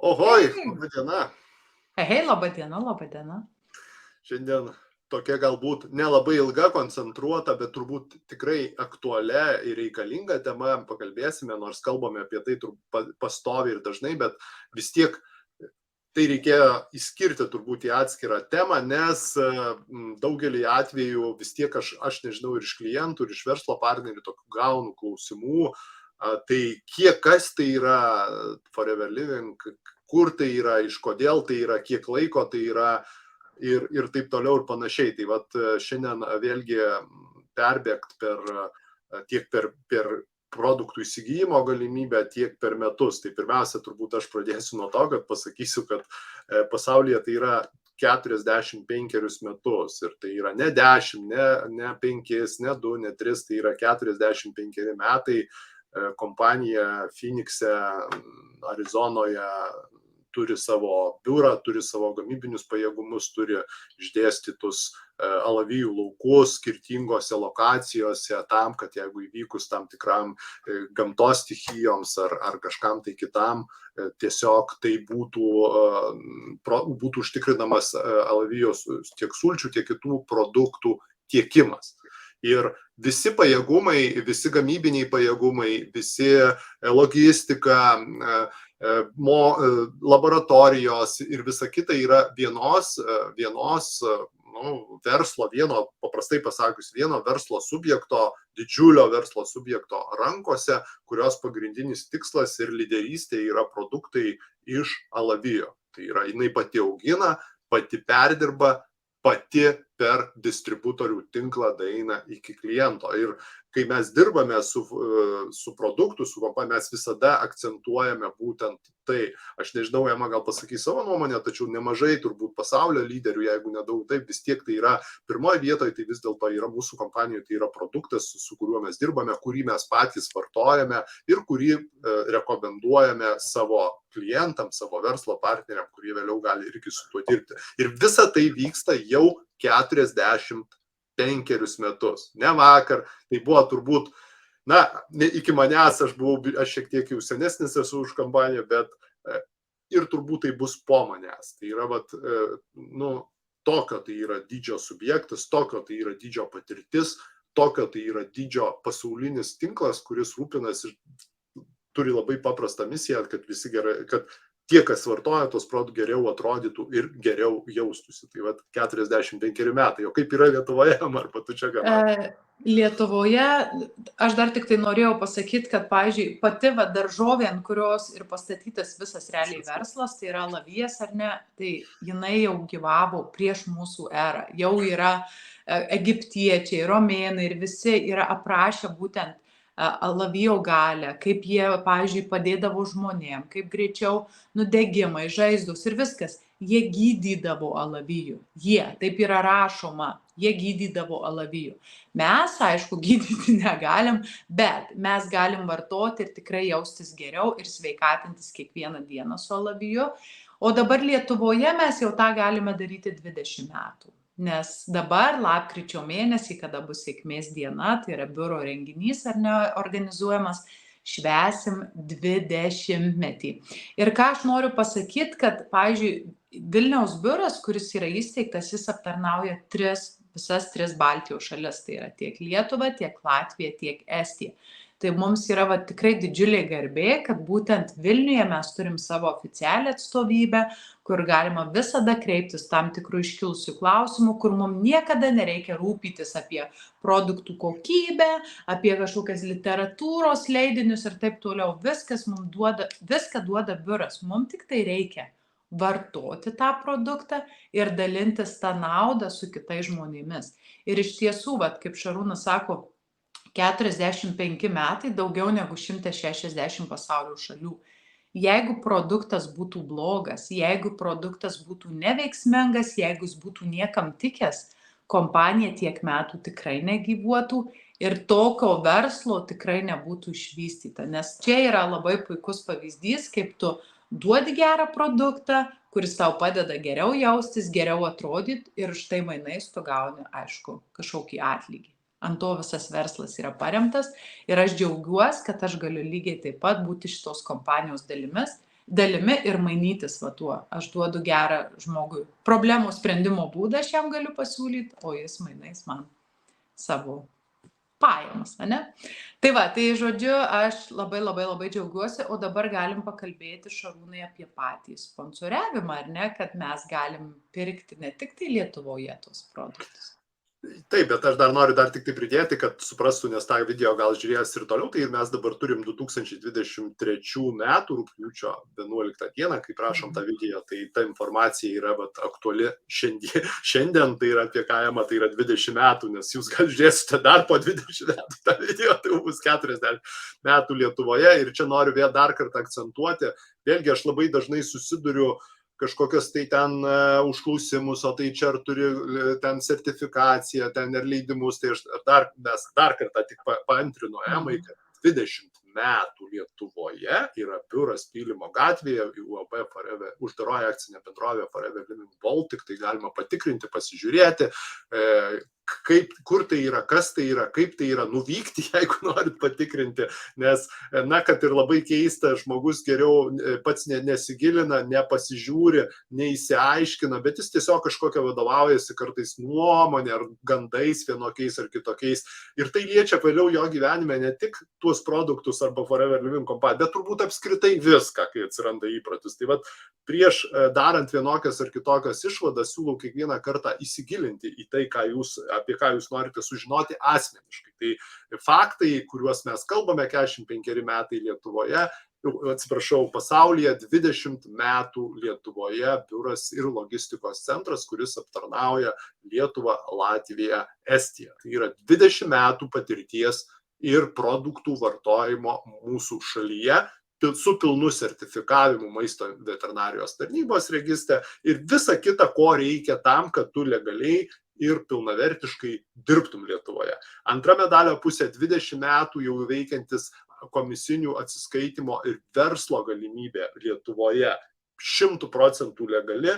Ohoj, Hei, laba diena. hei, laba diena, laba diena. Šiandien tokia galbūt nelabai ilga, koncentruota, bet turbūt tikrai aktualia ir reikalinga tema pakalbėsime, nors kalbame apie tai pastoviai ir dažnai, bet vis tiek tai reikėjo išskirti turbūt į atskirą temą, nes daugelį atvejų vis tiek aš nežinau, ir iš klientų, ir iš verslo partnerių tokių gaunu klausimų, tai kas tai yra Forever Living, kur tai yra, iš kodėl tai yra, kiek laiko tai yra ir taip toliau ir panašiai. Tai vat šiandien vėlgi perbėgt tiek per produktų įsigijimo galimybę, tiek per metus. Tai pirmiausia, turbūt aš pradėsiu nuo to, kad pasakysiu, kad pasaulyje tai yra 45 metus ir tai yra ne 10, ne 5, ne 2, ne 3, tai yra 45 metai. Kompanija Phoenix'e, Arizonoje turi savo biurą, turi savo gamybinius pajėgumus, turi išdėstytus alavijų laukus skirtingose lokacijose tam, kad jeigu įvykus tam tikram gamtos stichijoms ar kažkam tai kitam, tiesiog tai būtų užtikrinamas alavijos tiek sulčių, tiek kitų produktų tiekimas. Ir visi pajėgumai, visi gamybiniai pajėgumai, visi logistika, laboratorijos ir visa kita yra vienos verslo, paprastai pasakius, vieno verslo subjekto, didžiulio verslo subjekto rankose, kurios pagrindinis tikslas ir lyderystė yra produktai iš alavijo. Tai yra, jinai pati augina, pati perdirba, pati per distributorių tinklą daeina iki kliento. Ir kai mes dirbame su produktu, su kompanija, mes visada akcentuojame būtent tai. Aš nežinau, Ema gal pasakys savo nuomonę, tačiau nemažai turbūt pasaulio lyderių, jeigu nedaug taip, vis tiek tai yra pirmoje vietoje, tai vis dėlto yra mūsų kompanijoje, tai yra produktas, su kuriuo mes dirbame, kurį mes patys vartojame ir kurį rekomenduojame savo klientams, savo verslo partneriams, kurie vėliau gali irgi su tuo dirbti. Ir visa tai vyksta jau 45 metus. Ne vakar, tai buvo turbūt, iki manęs aš šiek tiek jau senesnis esu už kompaniją, bet ir turbūt tai bus po manęs. Tai yra, tokio tai yra dydžio subjektas, tokio tai yra dydžio patirtis, tokio tai yra dydžio pasaulinis tinklas, kuris rūpinasi ir turi labai paprastą misiją, kad tie, kas vartoja tos produktus, geriau atrodytų ir geriau jaustųsi. Tai 45 metai. O kaip yra Lietuvoje, arba tu čia ką? Lietuvoje, aš dar tik tai norėjau pasakyti, kad, pavyzdžiui, pati daržovė, ant kurios ir pastatytas visas realiai verslas, tai yra alavijas ar ne, tai jinai jau gyvavo prieš mūsų erą. Jau yra egiptiečiai, romėnai ir visi yra aprašę būtent alavijo galę, kaip jie, pavyzdžiui, padėdavo žmonėm, kaip greičiau nudegimai, žaizdos ir viskas. Jie gydydavo alavijų. Taip yra rašoma, jie gydydavo alavijų. Mes, aišku, gydyti negalim, bet mes galim vartoti ir tikrai jaustis geriau ir sveikatintis kiekvieną dieną su alaviju. O dabar Lietuvoje mes jau tą galime daryti 20 metų. Nes dabar lapkričio mėnesį, kada bus sėkmės diena, tai yra biuro renginys ar ne organizuojamas, švęsim 20-metį. Ir ką aš noriu pasakyti, kad, pavyzdžiui, Vilniaus biuras, kuris yra įsteigtas, jis aptarnauja visas 3 Baltijos šalis, tai yra tiek Lietuva, tiek Latvija, tiek Estija. Tai mums yra tikrai didžiulė garbė, kad būtent Vilniuje mes turim savo oficialią atstovybę, kur galima visada kreiptis tam tikrų iškilusių klausimų, kur mums niekada nereikia rūpytis apie produktų kokybę, apie kažkokias literatūros leidinius ir taip toliau. Viską duoda biuras. Mums tik tai reikia vartoti tą produktą ir dalintis tą naudą su kitais žmonėmis. Ir iš tiesų, kaip Šarūnas sako, 45 metai, daugiau negu 160 pasaulio šalių. Jeigu produktas būtų blogas, jeigu produktas būtų neveiksmingas, jeigu jis būtų niekam tikęs, kompanija tiek metų tikrai negyvuotų ir tokio verslo tikrai nebūtų išvystyta. Nes čia yra labai puikus pavyzdys, kaip tu duodi gerą produktą, kuris tau padeda geriau jaustis, geriau atrodyti ir štai mainais tu gauni, aišku, kažkokį atlygį. Ant to visas verslas yra paremtas ir aš džiaugiuosi, kad aš galiu lygiai taip pat būti šitos kompanijos dalimis, dalimi ir mainytis va tuo. Aš duodu gerą žmogui problemų sprendimo būdą, aš jam galiu pasiūlyti, o jis mainais man savo pajamas, ane? Tai va, tai žodžiu, aš labai džiaugiuosi, o dabar galim pakalbėti, Šarūnai, apie patį sponsoriavimą, ar ne, kad mes galim pirkti ne tik tai Lietuvoje tos produktus. Taip, bet aš dar noriu tik tai pridėti, kad suprastų, nes tą video gal žiūrės ir toliau, tai mes dabar turim 2023 metų rugpjūčio 11 dieną, kai prašom tą video, tai ta informacija yra aktuali šiandien, tai yra apie kainą, tai yra 20 metų, nes jūs gal žiūrėsite dar po 20 metų tą video, tai bus 40 metų Lietuvoje ir čia noriu vėl dar kartą akcentuoti, vėlgi aš labai dažnai susiduriu kažkokios tai ten užklausimus, o tai čia ar turi ten sertifikaciją, ten ir leidimus, tai aš dar kartą tik paantrinu Emai, kad 20 metų Lietuvoje yra biuras Pylimo gatvėje, UAB uždaroji akcinė bendrovė Forever Living Baltic, tai galima patikrinti, pasižiūrėti, kur tai yra, kas tai yra, kaip tai yra, nuvykti, jeigu norit patikrinti, nes, na, kad ir labai keista, žmogus geriau pats nesigilina, nepasižiūri, neįsiaiškina, bet jis tiesiog kažkokia vadovaujasi kartais nuomonė ar gandais vienokiais ar kitokiais. Ir tai liečia vėliau jo gyvenime ne tik tuos produktus arba Forever Living kompaniją, bet turbūt apskritai viską, kai atsiranda įpratis. Tai vat prieš darant vienokias ar kitokias išvadas, siūlau kiekvieną kartą įsigilinti į tai, apie ką jūs norite sužinoti asmeniškai. Tai faktai, kuriuos mes kalbame, 45 metai Lietuvoje, pasaulyje 20 metų Lietuvoje biuras ir logistikos centras, kuris aptarnauja Lietuvą, Latviją, Estiją. Tai yra 20 metų patirties ir produktų vartojimo mūsų šalyje, su pilnu sertifikavimu maisto veterinarijos tarnybos registre ir visa kita, ko reikia tam, kad tu legaliai ir pilnavertiškai dirbtum Lietuvoje. Antra medalio pusė 20 metų jau veikiantis komisinių atsiskaitimo ir verslo galimybė Lietuvoje 100% legali,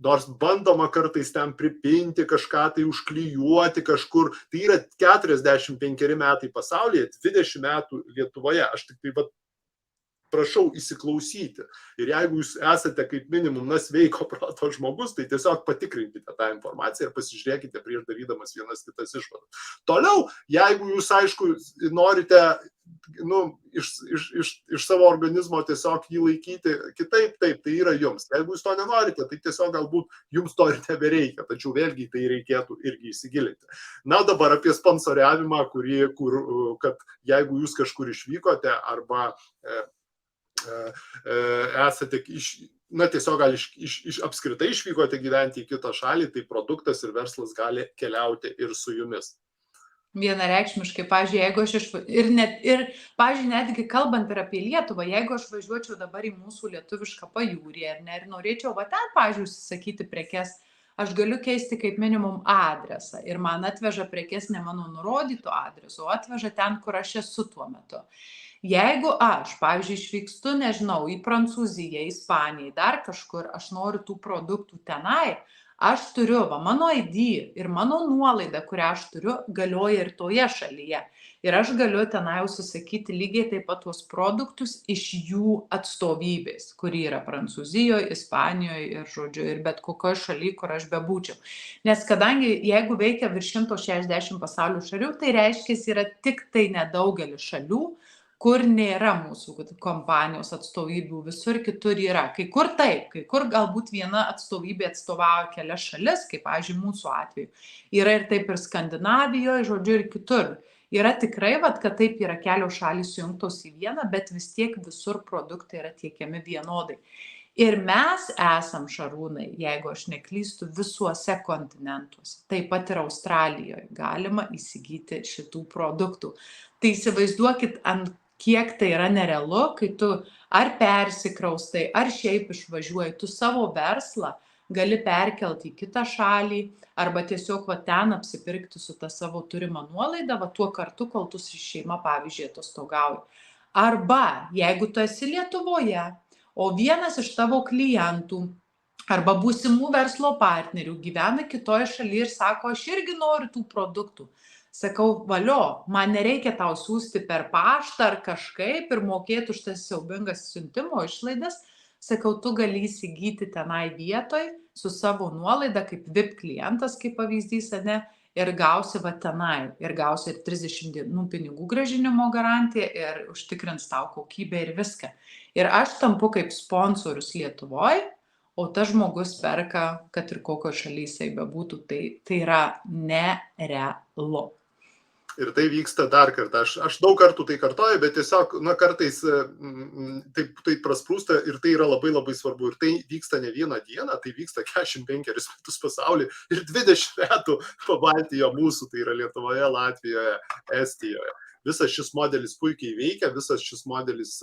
nors bandoma kartais ten pripinti kažką, tai užklijuoti kažkur. Tai yra 45 metai pasaulyje, 20 metų Lietuvoje. Aš tik tai prašau įsiklausyti. Ir jeigu jūs esate kaip minimum sveiko proto žmogus, tai tiesiog patikrinkite tą informaciją ir pasižiūrėkite prieš darydamas vienas kitas išvadas. Toliau, jeigu jūs, aišku, norite iš savo organizmo tiesiog jį laikyti kitaip, taip, tai yra jums. Jeigu jūs to nenorite, tai tiesiog galbūt jums to ir nebereikia, tačiau vėlgi tai reikėtų irgi įsigilinti. Na, dabar apie sponsoriavimą, kad jeigu jūs kažkur išvykote arba esate tiesiog gal apskritai išvykote gyventi į kitą šalį, tai produktas ir verslas gali keliauti ir su jumis. Vienareikšmiškai, pavyzdžiui, jeigu aš pavyzdžiui, netgi kalbant ir apie Lietuvą, jeigu aš važiuočiau dabar į mūsų lietuvišką pajūrį, ir norėčiau ten, pavyzdžiui, užsisakyti prekes, aš galiu keisti kaip minimum adresą ir man atveža prekes ne mano nurodytų adresų, o atveža ten, kur aš esu tuo metu. Jeigu aš, pavyzdžiui, išvykstu, nežinau, į Prancūziją, Ispaniją, dar kažkur, aš noriu tų produktų tenai, aš turiu, mano ID ir mano nuolaida, kurią aš turiu, galioja ir toje šalyje. Ir aš galiu tenai užsisakyti lygiai taip pat tuos produktus iš jų atstovybės, kuri yra Prancūzijoje, Ispanijoje ir, žodžiu, ir bet kokioje šalyje, kur aš bebūčiau. Nes kadangi jeigu veikia virš 160 pasaulio šalių, tai reiškia, yra tik tai nedaugelis šalių, kur nėra mūsų kompanijos atstovybių, visur kitur yra. Kai kur taip, kai kur galbūt viena atstovybė atstovauja kelias šalis, kaip, pavyzdžiui, mūsų atveju. Yra ir taip ir Skandinavijoje, žodžiu, ir kitur. Yra tikrai, kad taip yra kelios šalys sujungtos į vieną, bet vis tiek visur produktai yra tiekiami vienodai. Ir mes esam, Šarūnai, jeigu aš neklystu, visuose kontinentuose, taip pat ir Australijoje galima įsigyti šitų produktų. Tai įsivaizduokit, kiek tai yra nerealu, kai tu ar persikraustai, ar šiaip išvažiuoji, tu savo verslą gali perkelti į kitą šalį, arba tiesiog ten apsipirkti su ta savo turima nuolaida, tuo kartu, kol tu su šeima, pavyzdžiui, atostogauji. Arba, jeigu tu esi Lietuvoje, o vienas iš tavo klientų arba būsimų verslo partnerių gyvena kitoje šalyje ir sako, aš irgi noriu tų produktų. Sakau, valio, man nereikia tau siųsti per paštą ar kažkaip ir mokėti už tas siaubingas siuntimo išlaidas. sakau, tu gali įsigyti tenai vietoj su savo nuolaida, kaip VIP klientas, kaip pavyzdys, ane, ir gausi va tenai, ir gausi ir 30 dienų pinigų grąžinimo garantiją, ir užtikrins tau kokybę ir viską. Ir aš tampu kaip sponsorius Lietuvoj, o tas žmogus perka, kad ir kokio šalyje jisai bebūtų, tai yra nerealu. Ir tai vyksta dar kartą. Aš daug kartų tai kartoju, bet tiesiog, kartais taip prasprūsta ir tai yra labai labai svarbu. Ir tai vyksta ne vieną dieną, tai vyksta 45 metus pasaulyje ir 20 metų Pabaltijo mūsų, tai yra Lietuvoje, Latvijoje, Estijoje. Visas šis modelis puikiai veikia, visas šis modelis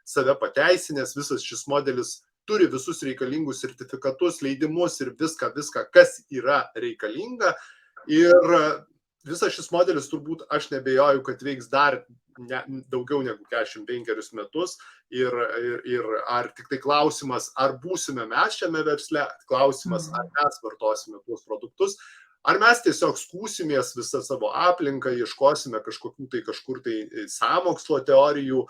save pateisinęs, visas šis modelis turi visus reikalingus sertifikatus, leidimus ir viską, kas yra reikalinga. Ir visas šis modelis turbūt, aš nebejoju, kad veiks dar daugiau negu 45 metus ir ar tik tai klausimas, ar būsime mes šiame versle, klausimas, ar mes vartosime tuos produktus, ar mes tiesiog skūsimės visą savo aplinką, ieškosime kažkur tai sąmokslo teorijų,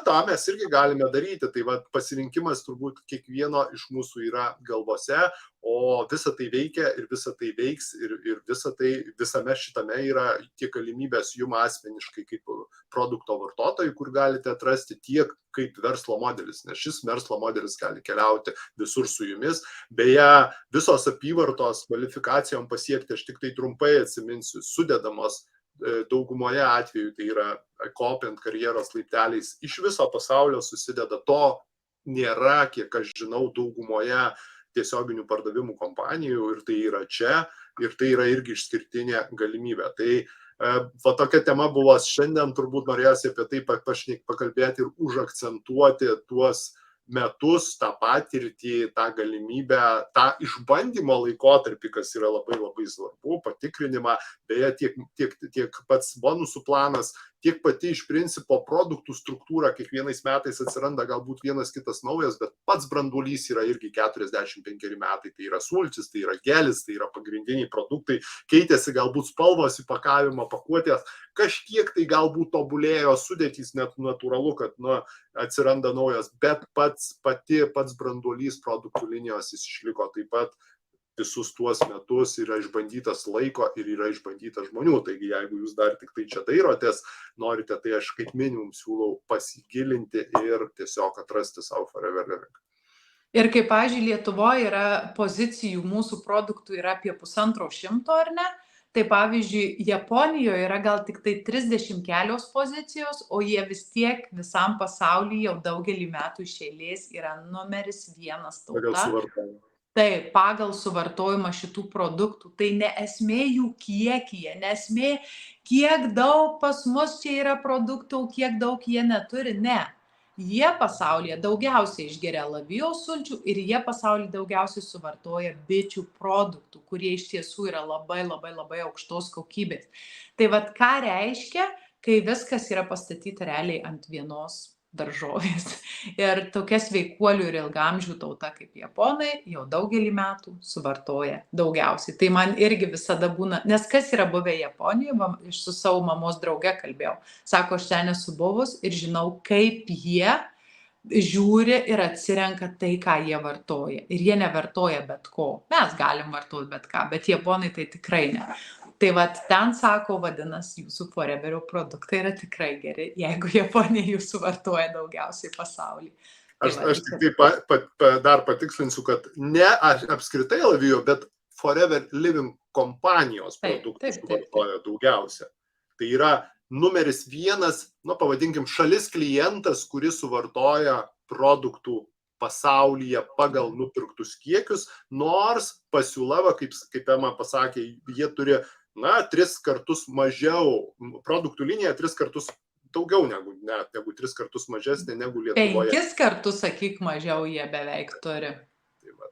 tą mes irgi galime daryti. Tai pasirinkimas turbūt kiekvieno iš mūsų yra galvose, o visa tai veikia ir visa tai veiks ir visame šitame yra tiek galimybės jums asmeniškai kaip produkto vartotojai, kur galite atrasti, tiek kaip verslo modelis, nes šis verslo modelis gali keliauti visur su jumis. Beje, visos apyvartos kvalifikacijom pasiekti, aš tik tai trumpai atsiminsiu, sudedamos daugumoje atveju, tai yra kopiant karjeros laipteliais, iš viso pasaulio susideda, to nėra, kiek aš žinau, daugumoje tiesioginių pardavimų kompanijų, ir tai yra čia, ir tai yra irgi išskirtinė galimybė. Tai tokia tema buvo šiandien, turbūt norėjusi apie tai pakalbėti ir užakcentuoti tuos metus, tą patirtį, tą galimybę, tą išbandymo laikotarpį, kas yra labai labai svarbu, patikrinimą, beje, tiek pats bonusų planas, tiek pati iš principo produktų struktūra, kiekvienais metais atsiranda galbūt vienas kitas naujas, bet pats branduolys yra irgi 45 metai, tai yra sultis, tai yra gelis, tai yra pagrindiniai produktai, keitėsi galbūt spalvos, įpakavimo, pakuotės, kažkiek tai galbūt tobulėjo sudėtys, net natūralu, kad atsiranda naujas, bet pats branduolys produktų linijos jis išliko taip pat visus tuos metus, yra išbandytas laiko ir yra išbandytas žmonių. Taigi, jeigu jūs dar tik tai čia dairotės, norite, tai aš kaip minimum siūlau pasigilinti ir tiesiog atrasti savo Forever Living. Ir kaip, pavyzdžiui, Lietuvoje yra pozicijų mūsų produktų yra apie 150, ar ne? Tai pavyzdžiui, Japonijoje yra gal tik tai 30 kelios pozicijos, o jie vis tiek visam pasaulyje jau daugelį metų iš eilės yra numeris 1 tauta. Pagal suvartojimą. Taip, pagal suvartojimą šitų produktų. Tai ne esmė jų kiekyje, ne esmė, kiek daug pas mus čia yra produktų, kiek daug jie neturi, ne. Jie pasaulyje daugiausiai išgeria alavijos sulčių ir jie pasaulyje daugiausiai suvartoja bičių produktų, kurie iš tiesų yra labai labai labai aukštos kokybės. Tai ką reiškia, kai viskas yra pastatyta realiai ant vienos daržovės. Ir tokia sveikuolių ir ilgamžių tauta kaip japonai jau daugelį metų suvartoja daugiausiai. Tai man irgi visada būna, nes kas yra buvę Japonijoje, su savo mamos drauge kalbėjau. Sako, aš ten esu buvus ir žinau, kaip jie žiūri ir atsirenka tai, ką jie vartoja. Ir jie nevartoja bet ko. Mes galim vartoti bet ką, bet japonai tai tikrai ne. Tai ten sako, vadinasi, jūsų Foreverio produktai yra tikrai geri, jeigu Japonija jų suvartoja daugiausiai pasaulyje. Aš tik tai dar patikslinsiu, kad ne apskritai Alavijo, bet Forever Living kompanijos produktų suvartoja daugiausia. Tai yra numeris 1, pavadinkim, šalis klientas, kuris suvartoja produktų pasaulyje pagal nupirktus kiekius, nors pasiūla, kaip Ema pasakė, jie turi 3 kartus mažiau, produktų linija 3 kartus daugiau negu 3 kartus mažesnė negu Lietuvoje. 5 kartus, sakyk, mažiau jie beveik turi.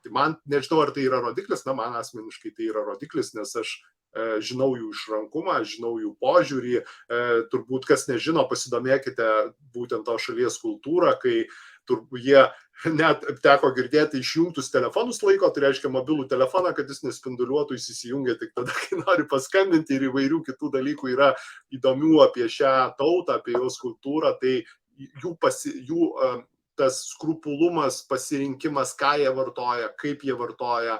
Tai man, nežinau, ar tai yra rodiklis, man asmeniškai tai yra rodiklis, nes aš žinau jų išrankumą, žinau jų požiūrį, turbūt kas nežino, pasidomėkite būtent to šalies kultūrą, kai turbūt jie net teko girdėti išjungtus telefonus laiko, tai reiškia mobilų telefoną, kad jis nespinduliuotų, jis įsijungia tik tada, kai nori paskambinti, ir įvairių kitų dalykų yra įdomių apie šią tautą, apie jos kultūrą, tai jų tas skrupulumas, pasirinkimas, ką jie vartoja, kaip jie vartoja.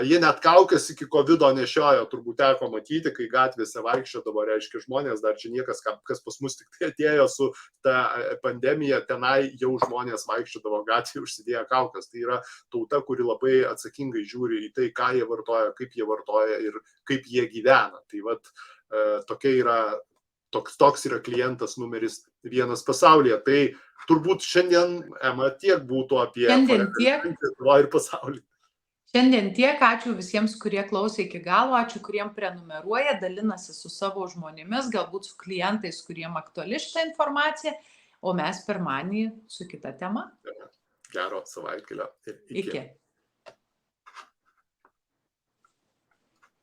Jie net kaukės iki COVID-o nešiojo, turbūt teko matyti, kai gatvėse vaikščiodavo, reiškia žmonės, dar čia niekas, kas pas mus tik tai atėjo su ta pandemija, tenai jau žmonės vaikščiodavo gatvėje užsidėję kaukės. Tai yra tauta, kuri labai atsakingai žiūri į tai, ką jie vartoja, kaip jie vartoja ir kaip jie gyvena. Tai vat tokia yra toks yra klientas numeris 1 pasaulyje. Tai turbūt šiandien, Ema, tiek būtų apie Lietuvoje ir pasaulį. Šiandien tiek, ačiū visiems, kurie klausė iki galo, ačiū, kuriem prenumeruoja, dalinasi su savo žmonėmis, galbūt su klientais, kuriem aktuali šitą informaciją, o mes pirmadienį su kita tema. Gero savaitgalio ir iki.